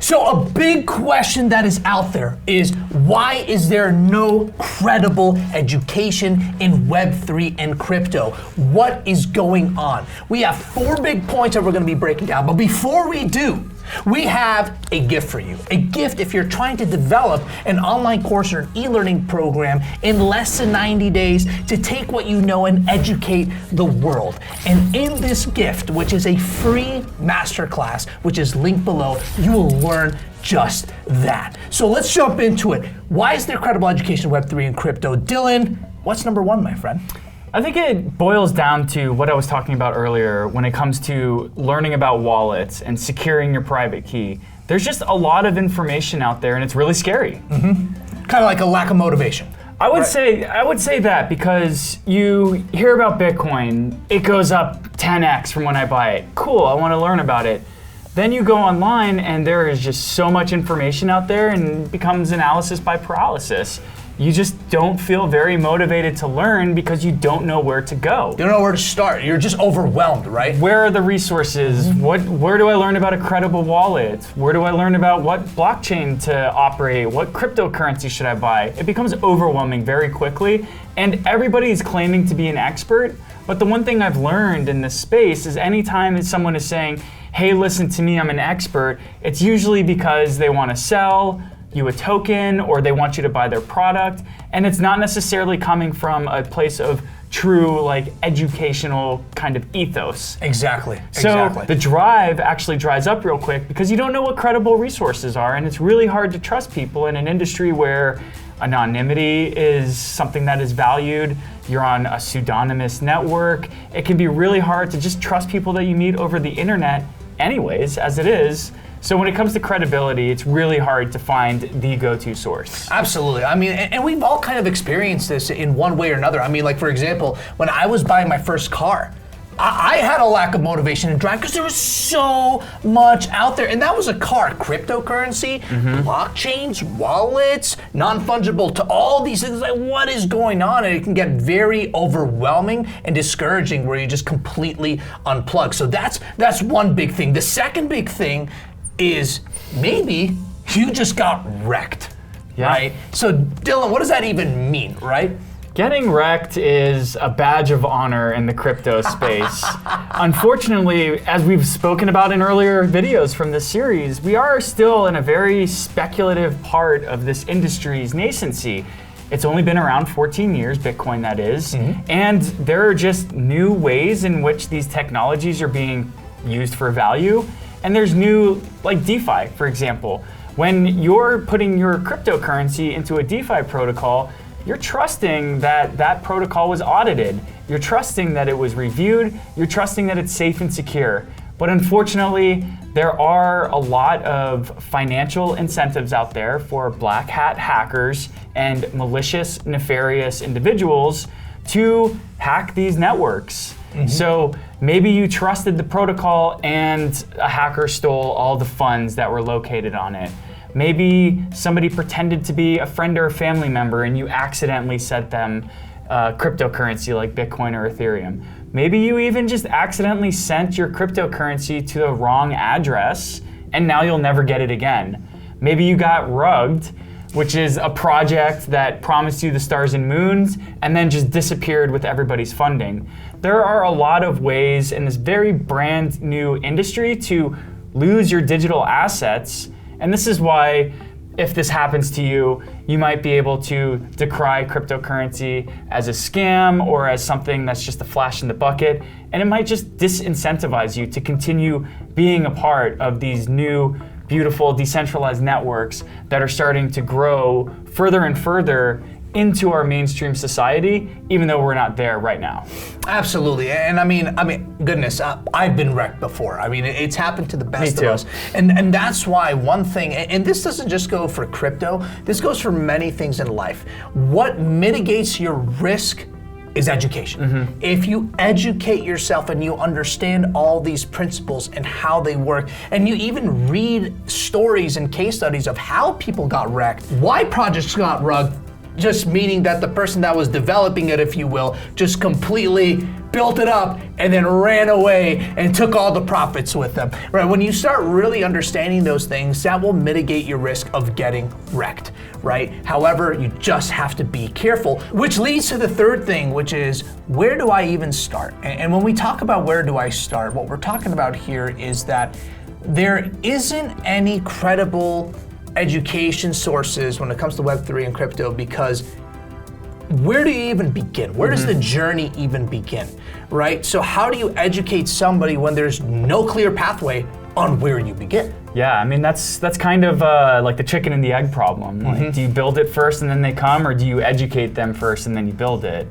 So a big question that is out there is, why is there no credible education in Web3 and crypto? What is going on? We have 4 big points that we're going to be breaking down, but before we do, we have a gift for you. A gift if you're trying to develop an online course or an e-learning program in less than 90 days to take what you know and educate the world. And in this gift, which is a free masterclass, which is linked below, you will learn just that. So let's jump into it. Why is there credible education in Web3 and crypto? Dylan, what's number 1, my friend? I think it boils down to what I was talking about earlier when it comes to learning about wallets and securing your private key. There's just a lot of information out there and it's really scary. Kind of like a lack of motivation. I would say that because you hear about Bitcoin, it goes up 10x from when I buy it. Cool, I want to learn about it. Then you go online and there is just so much information out there and it becomes analysis by paralysis. You just don't feel very motivated to learn because you don't know where to go. You don't know where to start. You're just overwhelmed, right? Where are the resources? Where do I learn about a credible wallet? Where do I learn about what blockchain to operate? What cryptocurrency should I buy? It becomes overwhelming very quickly, and everybody's claiming to be an expert. But the one thing I've learned in this space is anytime someone is saying, hey, listen to me, I'm an expert, it's usually because they want to sell you a token or they want you to buy their product, and it's not necessarily coming from a place of true educational kind of ethos. Exactly. So the drive actually dries up real quick because you don't know what credible resources are, and it's really hard to trust people in an industry where anonymity is something that is valued. You're on a pseudonymous network. It can be really hard to just trust people that you meet over the internet anyways, as it is. So when it comes to credibility, it's really hard to find the go-to source. Absolutely. I mean, and we've all kind of experienced this in one way or another. I mean, like, for example, when I was buying my first car, I had a lack of motivation to drive because there was so much out there. And that was a car, cryptocurrency, blockchains, wallets, non-fungible to all these things. Like, what is going on? And it can get very overwhelming and discouraging where you just completely unplug. So that's one big thing. The second big thing is maybe you just got wrecked, right? So Dylan, what does that even mean, right? Getting wrecked is a badge of honor in the crypto space. Unfortunately, as we've spoken about in earlier videos from this series, we are still in a very speculative part of this industry's nascency. It's only been around 14 years, Bitcoin that is, and there are just new ways in which these technologies are being used for value. And there's new, like DeFi, for example. When you're putting your cryptocurrency into a DeFi protocol, you're trusting that that protocol was audited. You're trusting that it was reviewed. You're trusting that it's safe and secure. But unfortunately, there are a lot of financial incentives out there for black hat hackers and malicious, nefarious individuals to hack these networks. So maybe you trusted the protocol and a hacker stole all the funds that were located on it. Maybe somebody pretended to be a friend or a family member and you accidentally sent them cryptocurrency like Bitcoin or Ethereum. Maybe you even just accidentally sent your cryptocurrency to the wrong address and now you'll never get it again. Maybe you got rugged, which is a project that promised you the stars and moons and then just disappeared with everybody's funding. There are a lot of ways in this very brand new industry to lose your digital assets, and this is why if this happens to you, you might be able to decry cryptocurrency as a scam or as something that's just a flash in the bucket, and it might just disincentivize you to continue being a part of these new beautiful decentralized networks that are starting to grow further and further into our mainstream society, even though we're not there right now. Absolutely, and I mean, goodness, I've been wrecked before. I mean, it's happened to the best of us, and that's why one thing, and this doesn't just go for crypto. This goes for many things in life. What mitigates your risk is education. If you educate yourself and you understand all these principles and how they work, and you even read stories and case studies of how people got wrecked, why projects got just meaning that the person that was developing it, if you will, just completely built it up and then ran away and took all the profits with them, right? When you start really understanding those things, that will mitigate your risk of getting wrecked, right? However, you just have to be careful, which leads to the third thing, which is, where do I even start? And when we talk about where do I start, what we're talking about here is that there isn't any credible education sources when it comes to Web3 and crypto, because where do you even begin? Where does the journey even begin, right? So how do you educate somebody when there's no clear pathway on where you begin? Yeah, I mean, that's kind of like the chicken and the egg problem. Like, do you build it first and then they come, or do you educate them first and then you build it?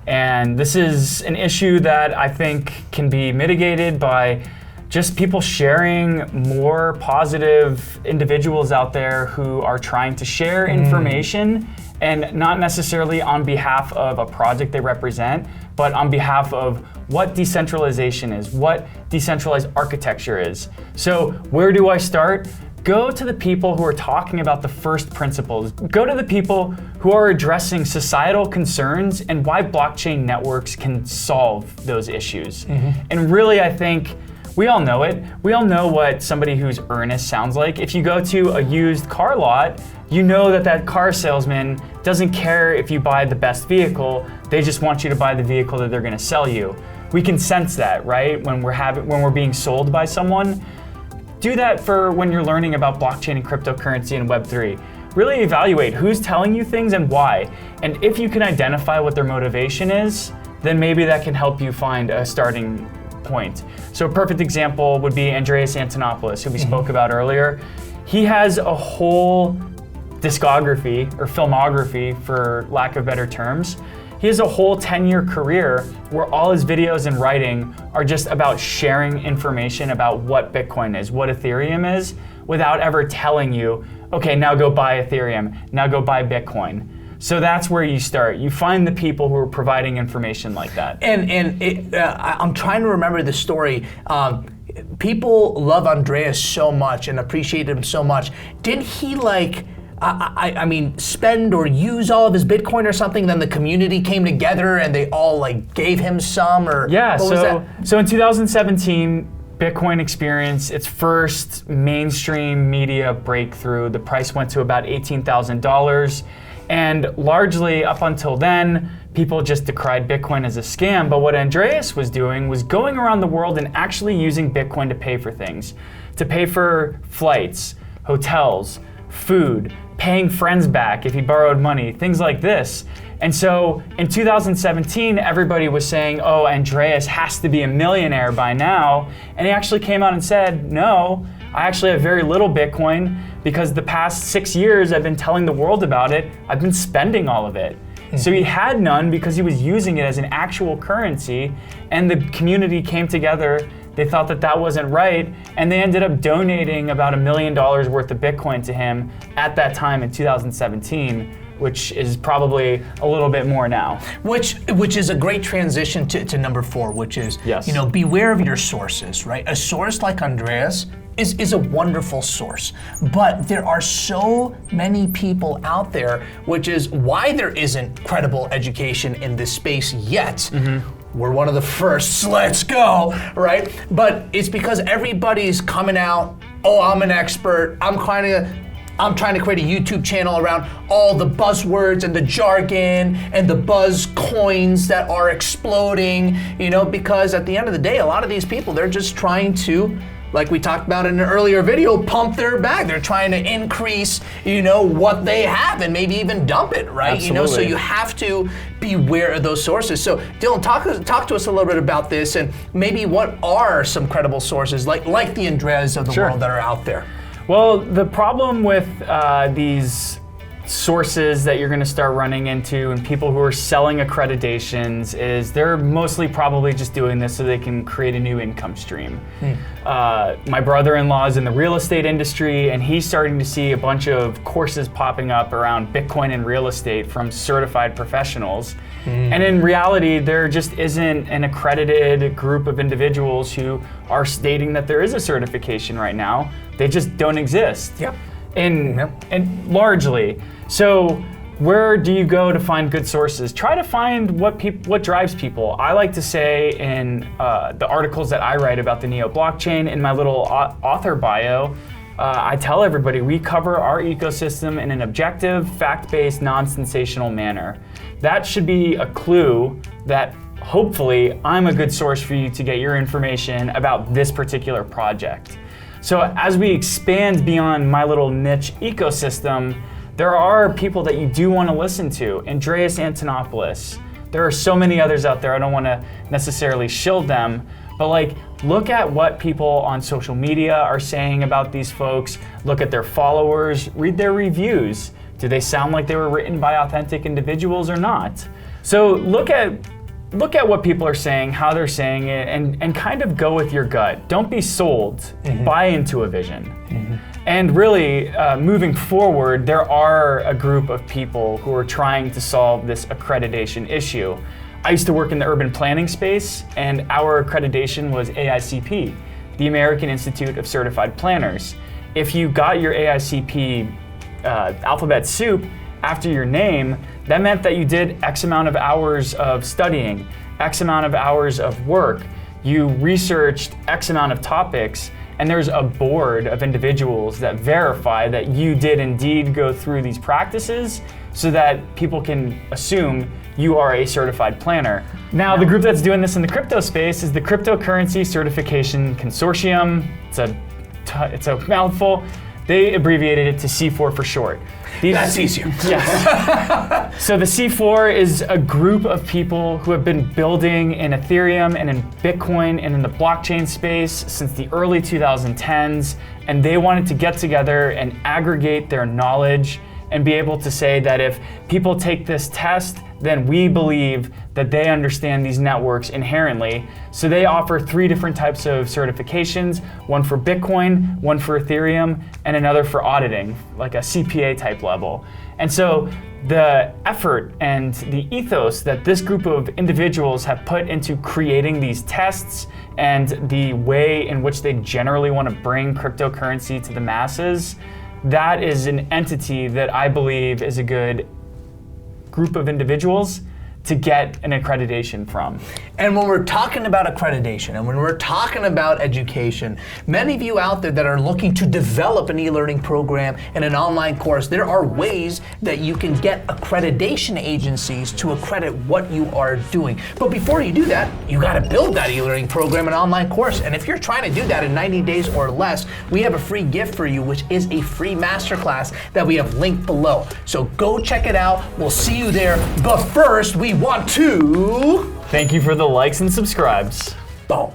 And this is an issue that I think can be mitigated by just people sharing more positive individuals out there who are trying to share information, and not necessarily on behalf of a project they represent, but on behalf of what decentralization is, what decentralized architecture is. So where do I start? Go to the people who are talking about the first principles. Go to the people who are addressing societal concerns and why blockchain networks can solve those issues. And really, I think we all know it. We all know what somebody who's earnest sounds like. If you go to a used car lot, you know that that car salesman doesn't care if you buy the best vehicle. They just want you to buy the vehicle that they're going to sell you. We can sense that, right? When we're being sold by someone. Do that for when you're learning about blockchain and cryptocurrency and Web3. Really evaluate who's telling you things and why. And if you can identify what their motivation is, then maybe that can help you find a starting point. So a perfect example would be Andreas Antonopoulos, who we spoke about earlier. He has a whole discography, or filmography for lack of better terms. He has a whole 10-year career where all his videos and writing are just about sharing information about what Bitcoin is, what Ethereum is, without ever telling you, okay, now go buy Ethereum, now go buy Bitcoin. So that's where you start. You find the people who are providing information like that. I'm trying to remember the story. People love Andreas so much and appreciate him so much. Didn't he I mean, spend or use all of his Bitcoin or something, then the community came together and they all gave him some, or yeah, what was that? So in 2017, Bitcoin experienced its first mainstream media breakthrough. The price went to about $18,000. And largely up until then, people just decried Bitcoin as a scam. But what Andreas was doing was going around the world and actually using Bitcoin to pay for things, to pay for flights, hotels, food, paying friends back if he borrowed money, things like this. And so in 2017, everybody was saying, oh, Andreas has to be a millionaire by now. And he actually came out and said, no, I actually have very little Bitcoin because the past 6 years I've been telling the world about it. I've been spending all of it. So he had none because he was using it as an actual currency, and the community came together. They thought that that wasn't right, and they ended up donating about $1 million worth of Bitcoin to him at that time in 2017, which is probably a little bit more now. Which is a great transition to number 4, which is, yes, beware of your sources, right? A source like Andreas is a wonderful source, but there are so many people out there, which is why there isn't credible education in this space yet. We're one of the firsts, let's go, right? But it's because everybody's coming out, oh, I'm an expert, I'm trying to create a YouTube channel around all the buzzwords and the jargon and the buzz coins that are exploding, because at the end of the day, a lot of these people, they're just trying to, like we talked about in an earlier video, pump their bag. They're trying to increase, what they have and maybe even dump it, right? Absolutely. So you have to beware of those sources. So Dylan, talk to us a little bit about this, and maybe what are some credible sources like the Andreas of the world that are out there? Well, the problem with these sources that you're going to start running into and people who are selling accreditations is they're mostly probably just doing this so they can create a new income stream. My brother-in-law is in the real estate industry, and he's starting to see a bunch of courses popping up around Bitcoin and real estate from certified professionals. And in reality, there just isn't an accredited group of individuals who are stating that there is a certification right now. They just don't exist. Yep. And largely. So where do you go to find good sources? Try to find what drives people. I like to say in the articles that I write about the Neo blockchain, in my little author bio, I tell everybody we cover our ecosystem in an objective, fact-based, non-sensational manner. That should be a clue that hopefully I'm a good source for you to get your information about this particular project. So as we expand beyond my little niche ecosystem, there are people that you do want to listen to. Andreas Antonopoulos. There are so many others out there. I don't want to necessarily shield them, but like, look at what people on social media are saying about these folks. Look at their followers, read their reviews. Do they sound like they were written by authentic individuals or not? So look at what people are saying, how they're saying it, and kind of go with your gut. Don't be sold, buy into a vision. And really, moving forward, there are a group of people who are trying to solve this accreditation issue. I used to work in the urban planning space, and our accreditation was AICP, the American Institute of Certified Planners. If you got your AICP alphabet soup after your name, that meant that you did X amount of hours of studying, X amount of hours of work, you researched X amount of topics, and there's a board of individuals that verify that you did indeed go through these practices so that people can assume you are a certified planner. Now, the group that's doing this in the crypto space is the Cryptocurrency Certification Consortium. It's a mouthful. They abbreviated it to C4 for short. That's easier. Yes. So the C4 is a group of people who have been building in Ethereum and in Bitcoin and in the blockchain space since the early 2010s, and they wanted to get together and aggregate their knowledge and be able to say that if people take this test, then we believe that they understand these networks inherently. So they offer 3 different types of certifications, one for Bitcoin, one for Ethereum, and another for auditing, like a CPA type level. And so the effort and the ethos that this group of individuals have put into creating these tests and the way in which they generally want to bring cryptocurrency to the masses, that is an entity that I believe is a good group of individuals to get an accreditation from. And when we're talking about accreditation and when we're talking about education, many of you out there that are looking to develop an e-learning program and an online course, there are ways that you can get accreditation agencies to accredit what you are doing. But before you do that, you gotta build that e-learning program and online course. And if you're trying to do that in 90 days or less, we have a free gift for you, which is a free masterclass that we have linked below. So go check it out. We'll see you there. But first, we want to thank you for the likes and subscribes. Boom.